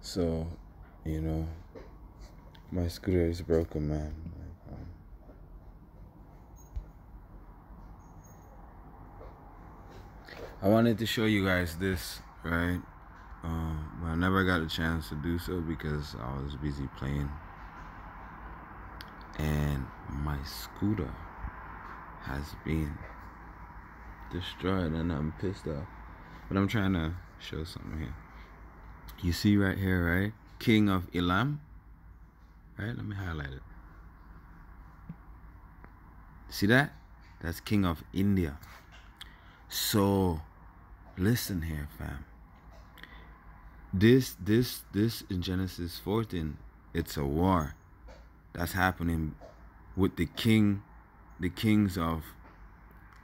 So, you know, my scooter is broken, man. I wanted to show you guys this, right? But I never got a chance to do so because I was busy playing. And my scooter has been destroyed and I'm pissed off. But I'm trying to show something here. You see right here, right? King of Elam. Right? Let me highlight it. See that? That's King of India. So listen here, fam. This in Genesis 14, it's a war that's happening with the kings of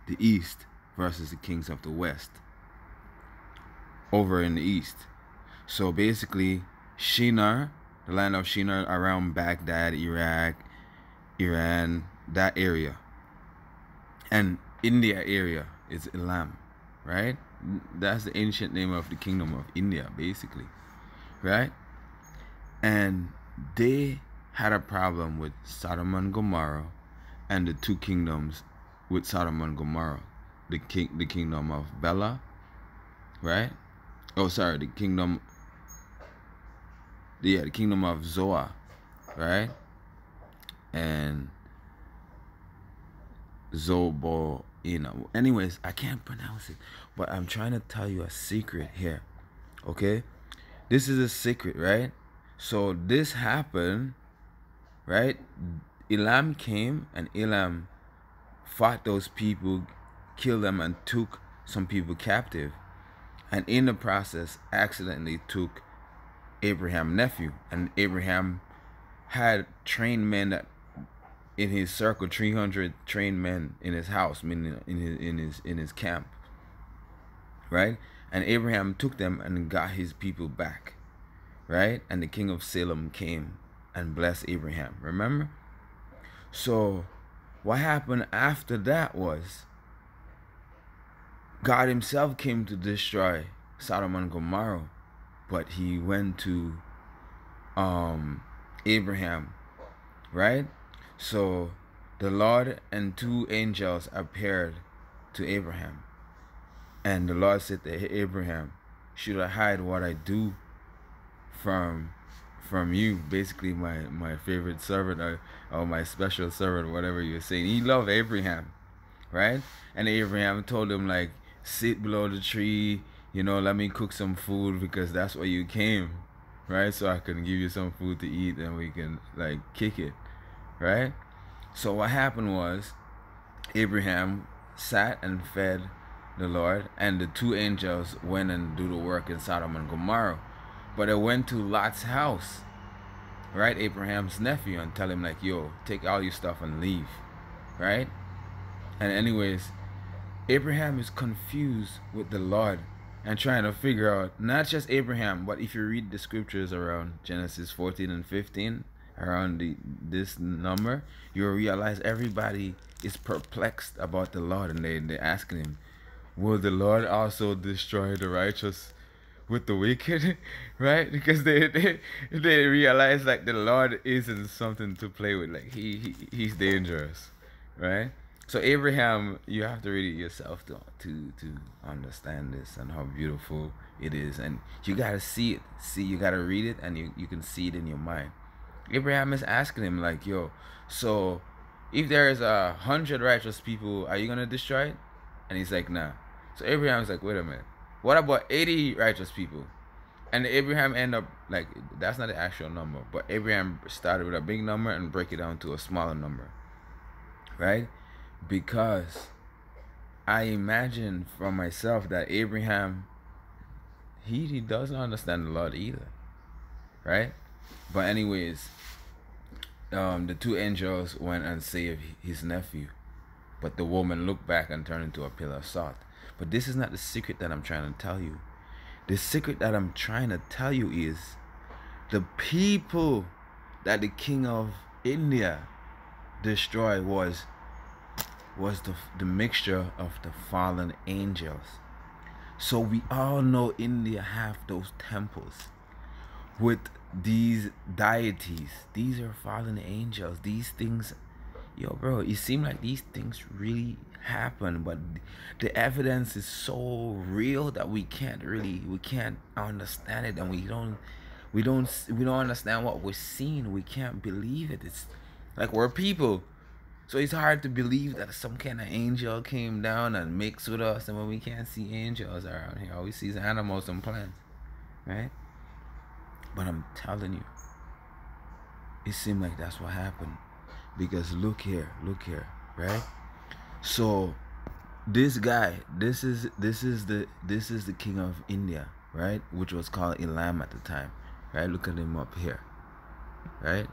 the east versus the kings of the west over in the east. So basically, Shinar, the land of Shinar around Baghdad, Iraq, Iran, that area, and India area is Elam, right? That's the ancient name of the kingdom of India, basically, right? And they had a problem with Sodom and Gomorrah and the two kingdoms with Sodom and Gomorrah. The kingdom of Bela, right? Oh, sorry, the kingdom of Zoar, right? And Zoboina. Anyways, I can't pronounce it, but I'm trying to tell you a secret here, okay? This is a secret, right? So this happened, right? Elam came and Elam fought those people, killed them, and took some people captive. And in the process, accidentally took Abraham's nephew. And Abraham had trained men that in his circle, 300 trained men in his house, meaning in his camp, right? And Abraham took them and got his people back, right? And the king of Salem came and blessed Abraham. Remember? So what happened after that was God himself came to destroy Sodom and Gomorrah, but he went to Abraham, right? So the Lord and two angels appeared to Abraham, and the Lord said to Abraham, should I hide what I do from you? Basically my favorite servant, or my special servant, whatever you're saying. He loved Abraham, right? And Abraham told him, like, sit below the tree, let me cook some food because that's where you came, right? So I can give you some food to eat and we can, like, kick it, right? So what happened was Abraham sat and fed the Lord, and the two angels went and do the work in Sodom and Gomorrah. But they went to Lot's house, right? Abraham's nephew, and tell him, like, yo, take all your stuff and leave, right? And anyways, Abraham is confused with the Lord and trying to figure out, not just Abraham, but if you read the scriptures around Genesis 14 and 15, around this number, you'll realize everybody is perplexed about the Lord, and they're asking him, will the Lord also destroy the righteous with the wicked? Right? Because they realize, like, the Lord isn't something to play with. Like, he's dangerous, right? So Abraham, you have to read it yourself to understand this and how beautiful it is. And you gotta see it. You gotta read it, and you can see it in your mind. Abraham is asking him, like, yo, so if there is 100 righteous people, are you gonna destroy it? And he's like, nah. So Abraham's like, wait a minute, what about 80 righteous people? And Abraham end up, like, that's not the actual number, but Abraham started with a big number and break it down to a smaller number, right? Because I imagine for myself that Abraham, he doesn't understand the Lord either, right? But anyways, the two angels went and saved his nephew, but the woman looked back and turned into a pillar of salt. But this is not the secret that I'm trying to tell you. The secret that I'm trying to tell you is the people that the king of India destroyed was the mixture of the fallen angels. So we all know India have those temples, with these deities. These are fallen angels. These things, yo, bro, it seems like these things really happen, but the evidence is so real that we can't understand it, and we don't understand what we're seeing. We can't believe it. It's like we're people. So it's hard to believe that some kind of angel came down and mixed with us, and when we can't see angels around here, all we see is animals and plants, right? But I'm telling you, it seemed like that's what happened. Because look here, right? So this guy, this is the king of India, right? Which was called Elam at the time, right? Look at him up here, right?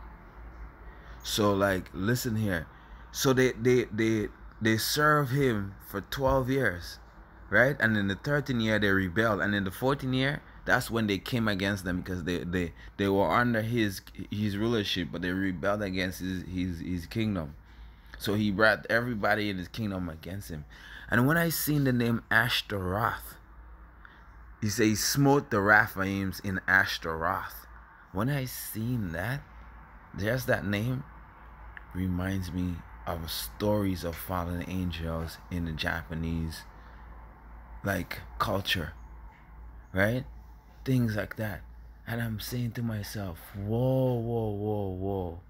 So like, listen here. So they serve him for 12 years, right? And in the 13th year they rebelled, and in the 14th year, that's when they came against them, because they were under his rulership, but they rebelled against his kingdom. So he brought everybody in his kingdom against him. And when I seen the name Ashtaroth, he said he smote the Rephaims in Ashtaroth. When I seen that, just that name reminds me of stories of fallen angels in the Japanese like culture, right? Things like that. And I'm saying to myself, whoa, whoa, whoa, whoa.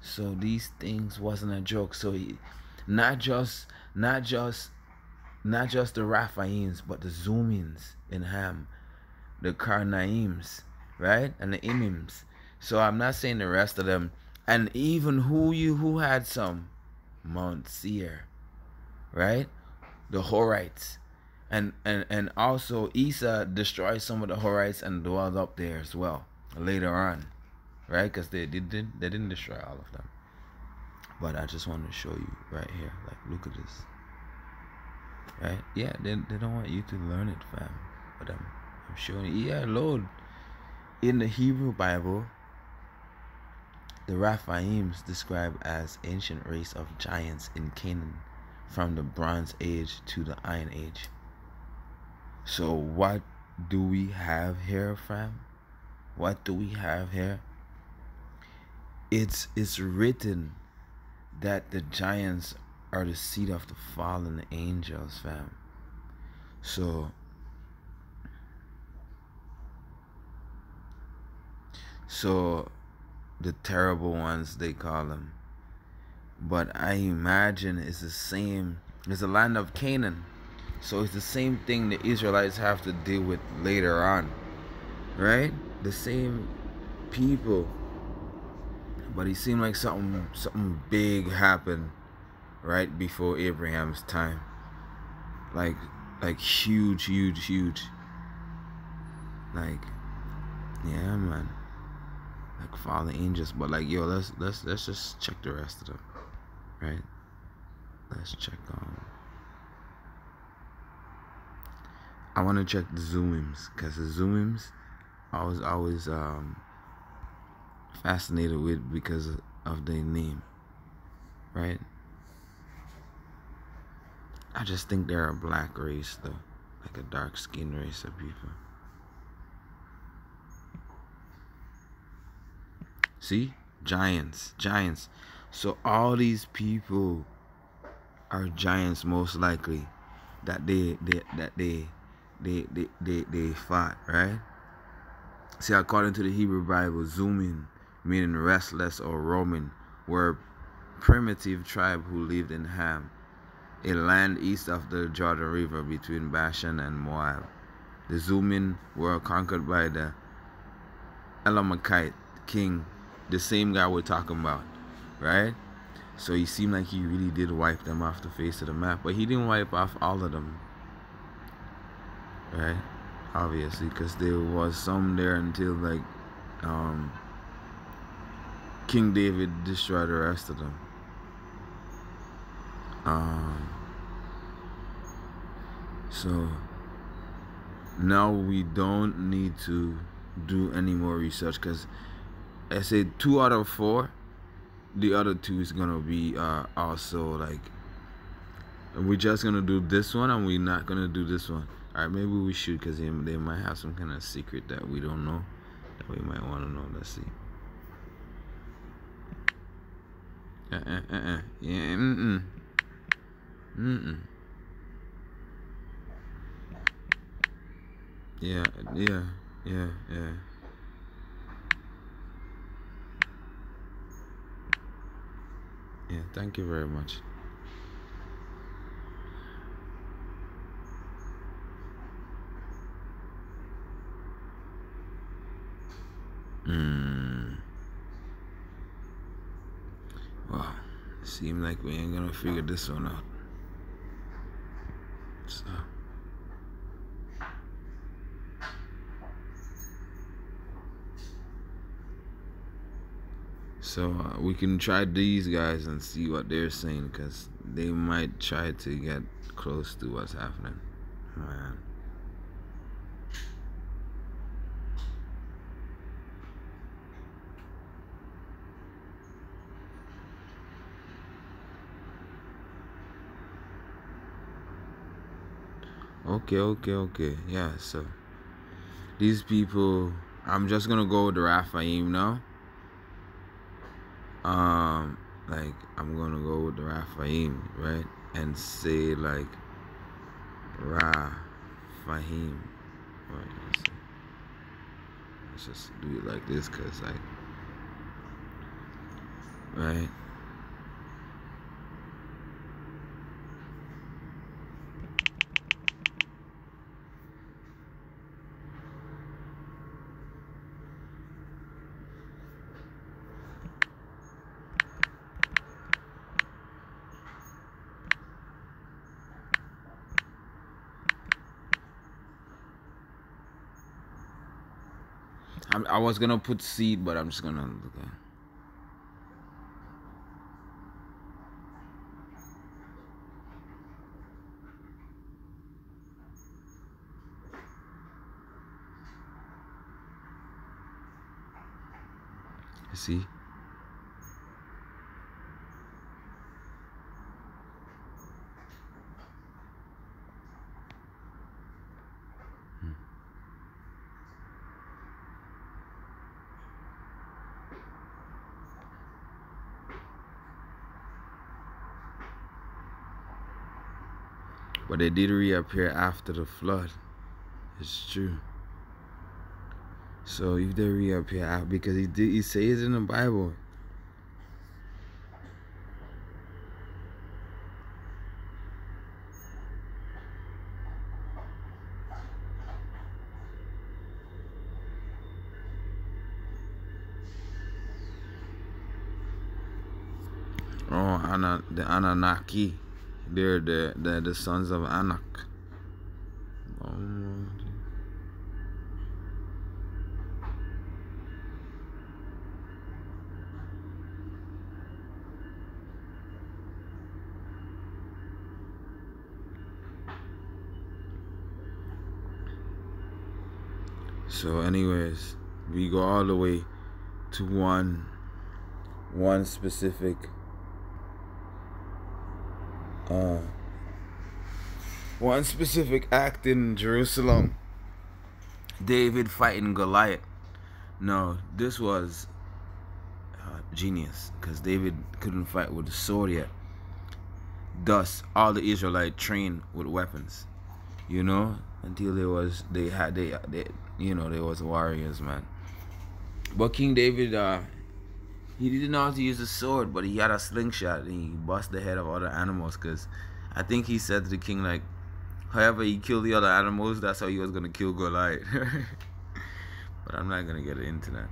So these things wasn't a joke. So not just the Rephaims, but the Zoomians in Ham, the Karnaims, right? And the Imims. So I'm not saying the rest of them. And even who had some, Mount Seir, right? The Horites. And also Esau destroyed some of the Horites and dwelled up there as well later on, right? Because they didn't destroy all of them. But I just want to show you right here. Like, look at this, right? Yeah, they don't want you to learn it, fam. But I'm showing you. Yeah, Lord. In the Hebrew Bible, the Rephaims described as ancient race of giants in Canaan from the Bronze Age to the Iron Age. So what do we have here, fam? What do we have here? It's written that the giants are the seed of the fallen angels, fam. So the terrible ones, they call them. But I imagine it's the same. It's the land of Canaan. So it's the same thing the Israelites have to deal with later on, right? The same people. But it seemed like something big happened right before Abraham's time. Like huge. Like, yeah, man. Like fallen angels. But like, yo, let's just check the rest of them, right? Let's check I want to check the Zoomims, because the Zoomims I was always fascinated with because of their name, right? I just think they're a black race, though, like a dark skinned race of people. See, giants. So all these people are giants, most likely, that they fought, right? See, according to the Hebrew Bible, Zoomin, meaning restless or roaming, were a primitive tribe who lived in Ham, a land east of the Jordan River between Bashan and Moab. The Zoomin were conquered by the Elamite king, the same guy we're talking about, right? So he seemed like he really did wipe them off the face of the map, but he didn't wipe off all of them, right? Obviously, because there was some there until like King David destroyed the rest of them. So now we don't need to do any more research, because I said 2 out of 4, the other 2 is gonna be also like, we're just gonna do this one and we're not gonna do this one. Alright, maybe we should, because they might have some kind of secret that we don't know. that we might want to know. Let's see. Yeah, Yeah, yeah, yeah, yeah. Yeah, thank you very much. Wow, it seems like we ain't gonna figure this one out. So we can try these guys and see what they're saying, because they might try to get close to what's happening. Man. Okay. Yeah, so these people, I'm just gonna go with the Raphaim now. Like, I'm gonna go with the Raphaim, right? And say like Ra Fahim. Right, let's just do it like this, cause like, right? I was gonna put seed, but I'm just gonna look at. See? But they did reappear after the flood. It's true. So if they reappear, because he says in the Bible. Oh, the Anunnaki. They're the sons of Anak. So anyways, we go all the way to one specific act in Jerusalem. David fighting Goliath. No, this was genius, because David couldn't fight with the sword yet. Thus, all the Israelites trained with weapons, until they was warriors, man. But King David, he didn't know how to use the sword, but he had a slingshot and he bust the head of other animals, because I think he said to the king, like, however he killed the other animals, that's how he was going to kill Goliath. But I'm not going to get into that.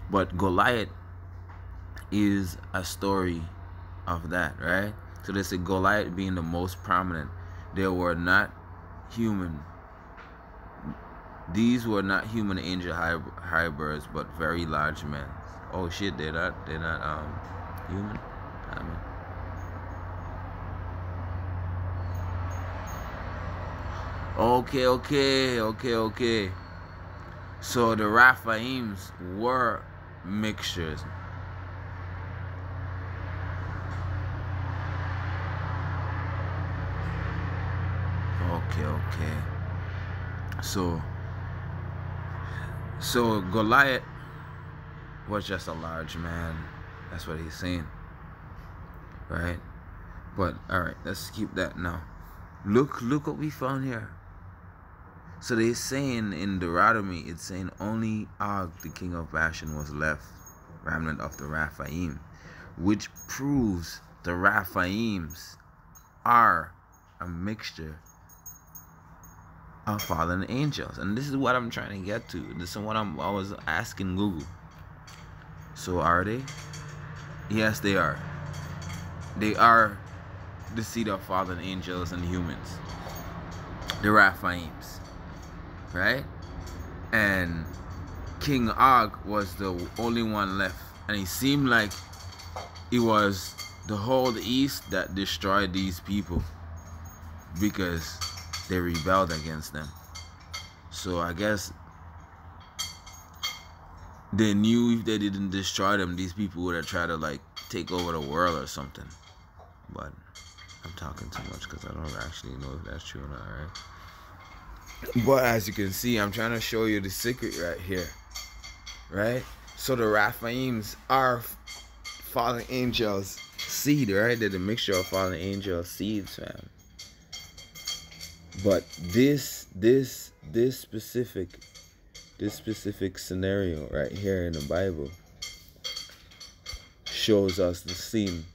But Goliath is a story of that, right? So they say Goliath being the most prominent. They were not human. These were not human angel hybrids, but very large men. Oh shit, they're not human. Okay. So the Raphaims were mixtures. Okay. So So Goliath was just a large man. That's what he's saying. Right? But alright, let's keep that now. Look what we found here. So they're saying in Deuteronomy, it's saying only Og, the king of Bashan, was left, remnant of the Rephaim, which proves the Rephaims are a mixture of fallen angels. And this is what I'm trying to get to. This is what I was asking Google. So are they? Yes, they are. They are the seed of fallen angels and humans. The Rephaims. Right? And King Og was the only one left. And it seemed like it was the whole East that destroyed these people because they rebelled against them. So I guess they knew if they didn't destroy them, these people would have tried to like take over the world or something. But I'm talking too much because I don't actually know if that's true or not, right? But as you can see, I'm trying to show you the secret right here, right? So the Rephaims are fallen angels seed, right? They're the mixture of fallen angel seeds, fam. But this specific scenario right here in the Bible shows us the scene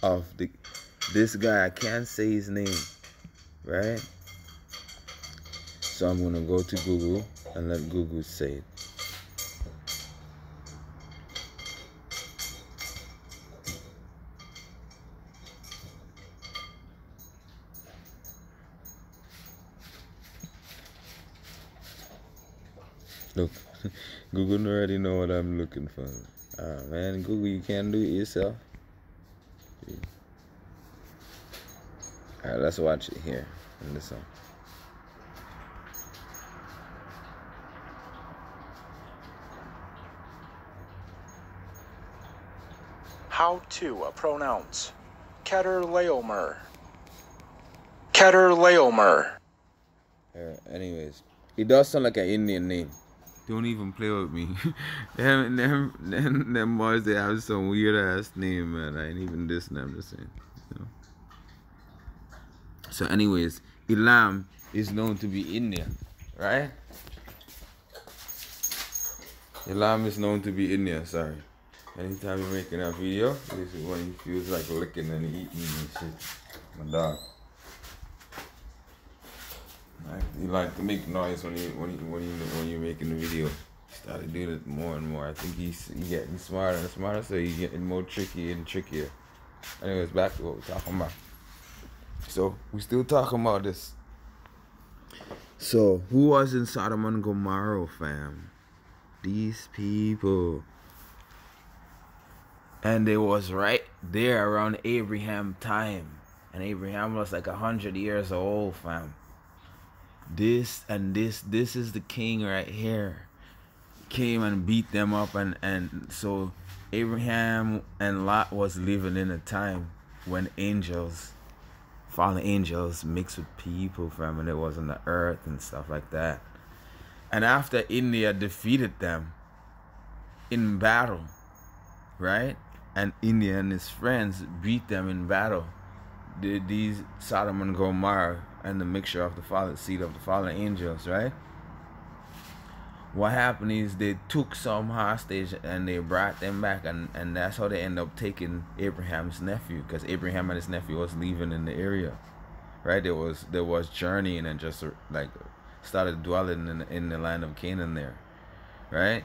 of this guy. I can't say his name, right? So I'm gonna go to Google and let Google say it. Look, Google already know what I'm looking for. Man, Google, you can't do it yourself. Alright, let's watch it here in this one. How to pronounce Chedorlaomer. Chedorlaomer. Anyways, it does sound like an Indian name. Don't even play with me. them boys, they have some weird ass name, man. I ain't even dissing them the same. You know? So anyways, Elam is known to be Indian, right? Elam is known to be Indian, sorry. Anytime you're making a video, this is when he feels like licking and eating and shit. My dog. He like to make noise when you're making the video. He started doing it more and more. I think he's getting smarter and smarter, so he's getting more tricky and trickier. Anyways, back to what we're talking about. So we still talking about this. So who was in Sodom and Gomorrah, fam? These people. And they was right there around Abraham time. And Abraham was like 100 years old, fam. This is the king right here. Came and beat them up, and so Abraham and Lot was living in a time when fallen angels mixed with people, fam, and it was on the earth and stuff like that. And after India defeated them in battle, right? And India and his friends beat them in battle. These Sodom and Gomorrah and the mixture of the seed of the fallen angels, right? What happened is they took some hostage and they brought them back, and that's how they end up taking Abraham's nephew, because Abraham and his nephew was living in the area, right? There was journeying and just like started dwelling in the land of Canaan there, right?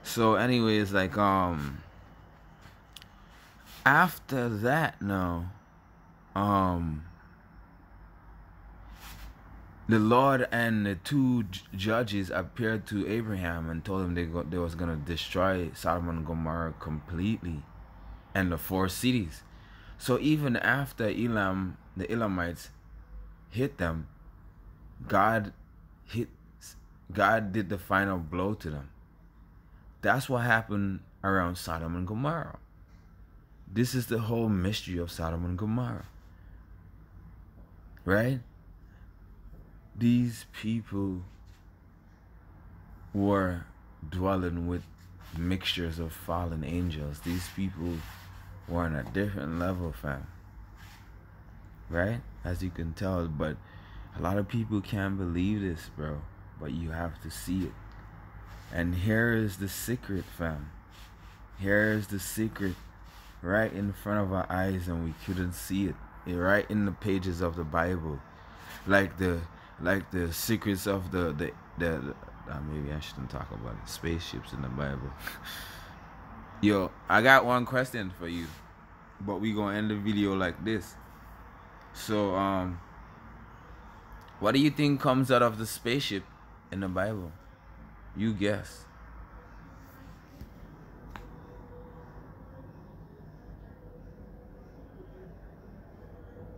So anyways, like after that now, the Lord and the two judges appeared to Abraham and told him they was gonna destroy Sodom and Gomorrah completely, and the 4 cities. So even after the Elamites hit them, God did the final blow to them. That's what happened around Sodom and Gomorrah. This is the whole mystery of Sodom and Gomorrah, right? These people were dwelling with mixtures of fallen angels. These people were on a different level, fam. Right? As you can tell, but a lot of people can't believe this, bro. But you have to see it. And here is the secret, fam. Here is the secret right in front of our eyes, and we couldn't see it. Right in the pages of the Bible. Like the secrets of the maybe I shouldn't talk about it. Spaceships in the Bible. Yo, I got one question for you, but we gonna end the video like this. So what do you think comes out of the spaceship in the Bible? You guess.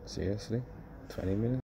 Seriously? 20 minutes?